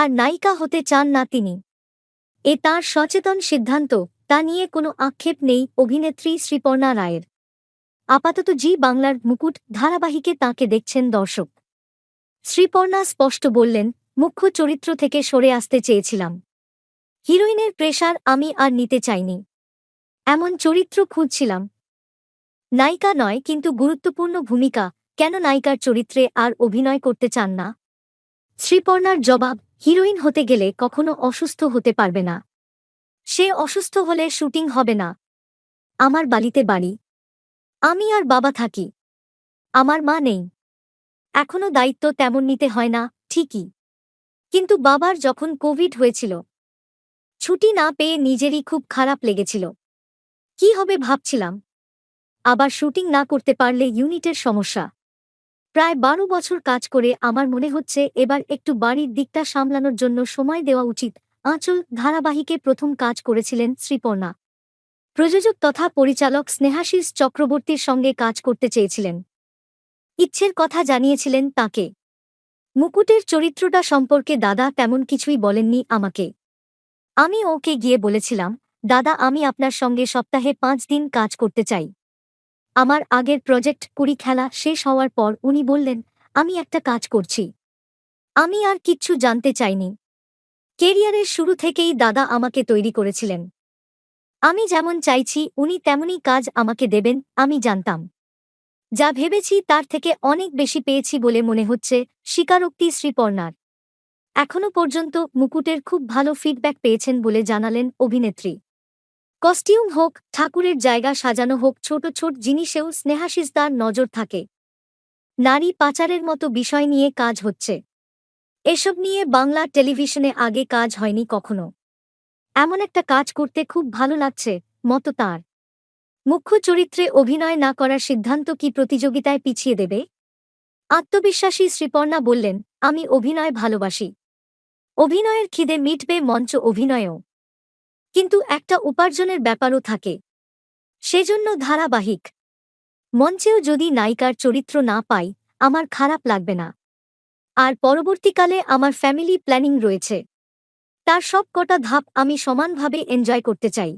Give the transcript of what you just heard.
আর নায়িকা হতে চান না তিনি। এ তাঁর সচেতন সিদ্ধান্ত, তা নিয়ে কোনো আক্ষেপ নেই অভিনেত্রী শ্রীপর্ণা রায়ের। আপাতত জি বাংলার মুকুট ধারাবাহিকে তাঁকে দেখছেন দর্শক। শ্রীপর্ণা স্পষ্ট বললেন, মুখ্য চরিত্র থেকে সরে আসতে চেয়েছিলাম। হিরোইনের প্রেশার আমি আর নিতে চাইনি। এমন চরিত্র খুঁজছিলাম। নায়িকা নয়, কিন্তু গুরুত্বপূর্ণ ভূমিকা। কেন নায়িকার চরিত্রে আর অভিনয় করতে চান না? শ্রীপর্ণার জবাব, হিরোইন হতে গেলে কখনো অসুস্থ হতে পারবে না। সে অসুস্থ হলে শুটিং হবে না। আমার বালিতে বাড়ি। আমি আর বাবা থাকি। আমার মা নেই। এখনো দায়িত্ব তেমন নিতে হয় না, ঠিকই। কিন্তু বাবার যখন কোভিড হয়েছিল, ছুটি না পেয়ে নিজেরই খুব খারাপ লেগেছিল। কি হবে ভাবছিলাম। আবার শুটিং না করতে পারলে ইউনিটের সমস্যা। প্রায় ১২ বছর কাজ করে আমার মনে হচ্ছে এবার একটু বাড়ির দিকটা সামলানোর জন্য সময় দেওয়া উচিত। আঁচল ধারাবাহিকে প্রথম কাজ করেছিলেন শ্রীপর্ণা। প্রযোজক তথা পরিচালক স্নেহাশিস চক্রবর্তীর সঙ্গে কাজ করতে চেয়েছিলেন। ইচ্ছের কথা জানিয়েছিলেন তাঁকে। মুকুটের চরিত্রটা সম্পর্কে দাদা তেমন কিছুই বলেননি আমাকে। আমি ওকে গিয়ে বলেছিলাম, দাদা আমি আপনার সঙ্গে সপ্তাহে ৫ দিন কাজ করতে চাই। আমার আগের প্রজেক্ট কুড়ি খেলা শেষ হওয়ার পর উনি বললেন, আমি একটা কাজ করছি। আমি আর কিচ্ছু জানতে চাইনি। কেরিয়ারের শুরু থেকেই দাদা আমাকে তৈরি করেছিলেন। আমি যেমন চাইছি উনি তেমনই কাজ আমাকে দেবেন, আমি জানতাম। যা ভেবেছি তার থেকে অনেক বেশি পেয়েছি বলে মনে হচ্ছে। স্বীকারোক্তি শ্রীপর্ণার। এখনও পর্যন্ত মুকুটের খুব ভালো ফিডব্যাক পেয়েছেন বলে জানালেন অভিনেত্রী। কস্টিউম হোক, ঠাকুরের জায়গা সাজানো হোক, ছোট ছোট জিনিসেও স্নেহাশিসদার নজর থাকে। নারী পাচারের মতো বিষয় নিয়ে কাজ হচ্ছে। এসব নিয়ে বাংলা টেলিভিশনে আগে কাজ হয়নি কখনো। এমন একটা কাজ করতে খুব ভালো লাগছে, মতো তাঁর। মুখ্য চরিত্রে অভিনয় না করার সিদ্ধান্ত কি প্রতিযোগিতায় পিছিয়ে দেবে? আত্মবিশ্বাসী শ্রীপর্ণা বললেন, আমি অভিনয় ভালোবাসি। অভিনয়ের খিদে মিটবে মঞ্চ অভিনয়েও। কিন্তু একটা উপার্জনের ব্যাপারও থাকে। সেজন্য ধারাবাহিক। মঞ্চেও যদি নায়িকার চরিত্র না পাই, আমার খারাপ লাগবে না। আর পরবর্তীকালে আমার ফ্যামিলি প্ল্যানিং রয়েছে। তার সব কটা ধাপ আমি সমানভাবে এনজয় করতে চাই।